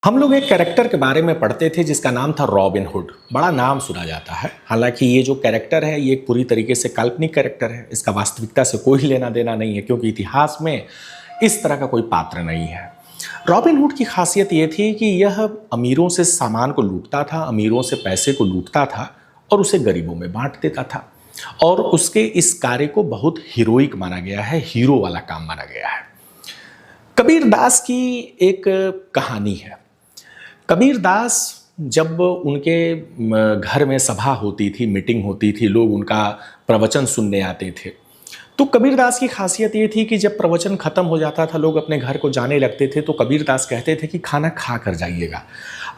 हम लोग एक कैरेक्टर के बारे में पढ़ते थे जिसका नाम था रॉबिन हुड। बड़ा नाम सुना जाता है। हालांकि ये जो कैरेक्टर है ये एक पूरी तरीके से काल्पनिक कैरेक्टर है। इसका वास्तविकता से कोई लेना देना नहीं है क्योंकि इतिहास में इस तरह का कोई पात्र नहीं है। रॉबिन हुड की खासियत ये थी कि यह अमीरों से सामान को लूटता था, अमीरों से पैसे को लूटता था और उसे गरीबों में बांट देता था। और उसके इस कार्य को बहुत हीरोइक माना गया है, हीरो वाला काम माना गया है। कबीर दास की एक कहानी है। कबीर दास जब उनके घर में सभा होती थी, मीटिंग होती थी, लोग उनका प्रवचन सुनने आते थे, तो कबीर दास की खासियत ये थी कि जब प्रवचन खत्म हो जाता था, लोग अपने घर को जाने लगते थे, तो कबीर दास कहते थे कि खाना खा कर जाइएगा।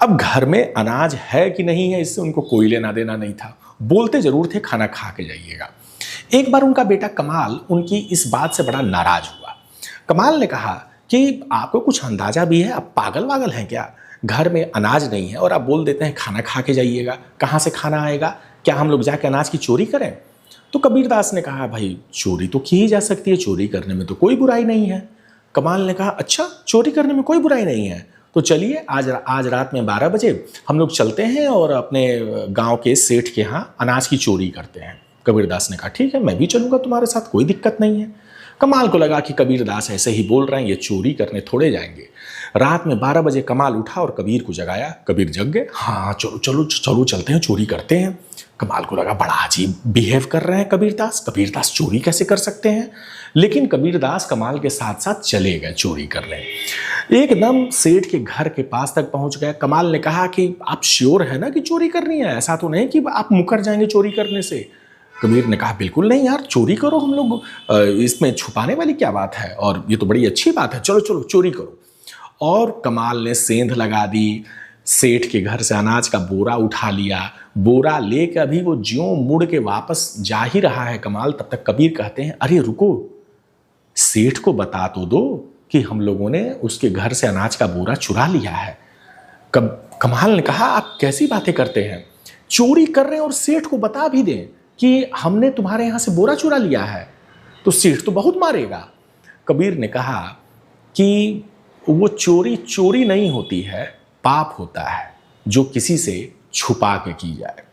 अब घर में अनाज है कि नहीं है इससे उनको कोई लेना देना नहीं था, बोलते जरूर थे खाना खा के जाइएगा। एक बार उनका बेटा कमाल उनकी इस बात से बड़ा नाराज हुआ। कमाल ने कहा कि आपको कुछ अंदाजा भी है, आप पागल वागल हैं क्या? घर में अनाज नहीं है और आप बोल देते हैं खाना खा के जाइएगा। कहाँ से खाना आएगा? क्या हम लोग जाके अनाज की चोरी करें? तो कबीर दास ने कहा भाई चोरी तो की ही जा सकती है, चोरी करने में तो कोई बुराई नहीं है। कमाल ने कहा अच्छा, चोरी करने में कोई बुराई नहीं है, तो चलिए आज रात में 12 बजे हम लोग चलते हैं और अपने गांव के सेठ के यहाँ अनाज की चोरी करते हैं। कबीर दास ने कहा ठीक है, मैं भी चलूंगा तुम्हारे साथ, कोई दिक्कत नहीं है। कमाल को लगा कि कबीर दास ऐसे ही बोल रहे हैं, ये चोरी करने थोड़े जाएंगे। रात में 12 बजे कमाल उठा और कबीर को जगाया। कबीर जग गए। हाँ चलो चलो चलो चलते हैं, चोरी करते हैं। कमाल को लगा बड़ा अजीब बिहेव कर रहे हैं कबीर दास चोरी कैसे कर सकते हैं? लेकिन कबीर दास कमाल के साथ साथ चले गए चोरी करने। एकदम सेठ के घर के पास तक पहुंच गए। कमाल ने कहा कि आप श्योर है ना कि चोरी करनी है? ऐसा तो नहीं कि आप मुकर जाएंगे चोरी करने से? कबीर ने कहा बिल्कुल नहीं यार, चोरी करो, हम लोग इसमें छुपाने वाली क्या बात है, और ये तो बड़ी अच्छी बात है, चलो चलो चोरी करो। और कमाल ने सेंध लगा दी। सेठ के घर से अनाज का बोरा उठा लिया। बोरा लेकर अभी वो ज्यों मुड़ के वापस जा ही रहा है कमाल, तब तक कबीर कहते हैं अरे रुको, सेठ को बता तो दो कि हम लोगों ने उसके घर से अनाज का बोरा चुरा लिया है। कमाल ने कहा आप कैसी बातें करते हैं, चोरी कर रहे हैं और सेठ को बता भी दें कि हमने तुम्हारे यहां से बोरा चुरा लिया है तो सेठ तो बहुत मारेगा। कबीर ने कहा कि वो चोरी नहीं होती है, पाप होता है जो किसी से छुपा के की जाए।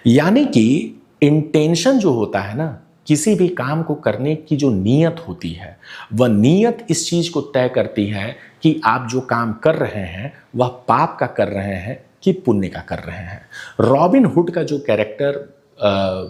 यानी कि इंटेंशन जो होता है ना, किसी भी काम को करने की जो नीयत होती है, वह नीयत इस चीज को तय करती है कि आप जो काम कर रहे हैं वह पाप का कर रहे हैं कि पुण्य का कर रहे हैं। रॉबिन हुड का जो कैरेक्टर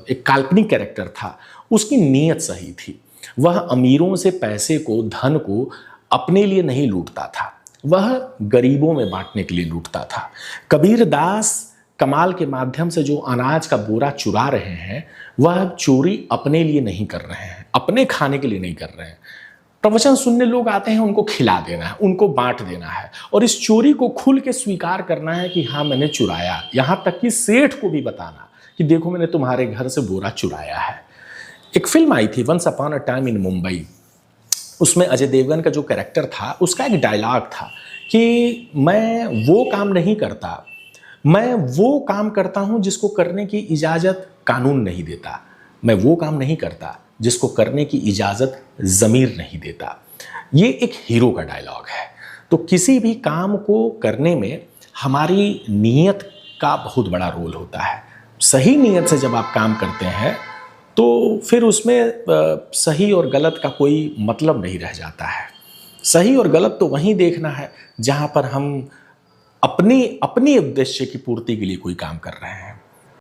एक काल्पनिक कैरेक्टर था, उसकी नीयत सही थी। वह अमीरों से पैसे को, धन को अपने लिए नहीं लूटता था, वह गरीबों में बांटने के लिए लूटता था। कबीर दास कमाल के माध्यम से जो अनाज का बोरा चुरा रहे हैं, वह चोरी अपने लिए नहीं कर रहे हैं, अपने खाने के लिए नहीं कर रहे हैं। प्रवचन सुनने लोग आते हैं, उनको खिला देना है, उनको बांट देना है, और इस चोरी को खुल के स्वीकार करना है कि हाँ मैंने चुराया। यहां तक कि सेठ को भी बताना कि देखो मैंने तुम्हारे घर से बोरा चुराया है। एक फिल्म आई थी once upon a time in Mumbai. उसमें अजय देवगन का जो कैरेक्टर था, उसका एक डायलॉग था कि मैं वो काम नहीं करता, मैं वो काम करता हूं जिसको करने की इजाजत कानून नहीं देता, मैं वो काम नहीं करता जिसको करने की इजाजत ज़मीर नहीं देता। ये एक हीरो का डायलॉग है। तो किसी भी काम को करने में हमारी नीयत का बहुत बड़ा रोल होता है। सही नीयत से जब आप काम करते हैं तो फिर उसमें सही और गलत का कोई मतलब नहीं रह जाता है। सही और गलत तो वहीं देखना है जहां पर हम अपनी उद्देश्य की पूर्ति के लिए कोई काम कर रहे हैं।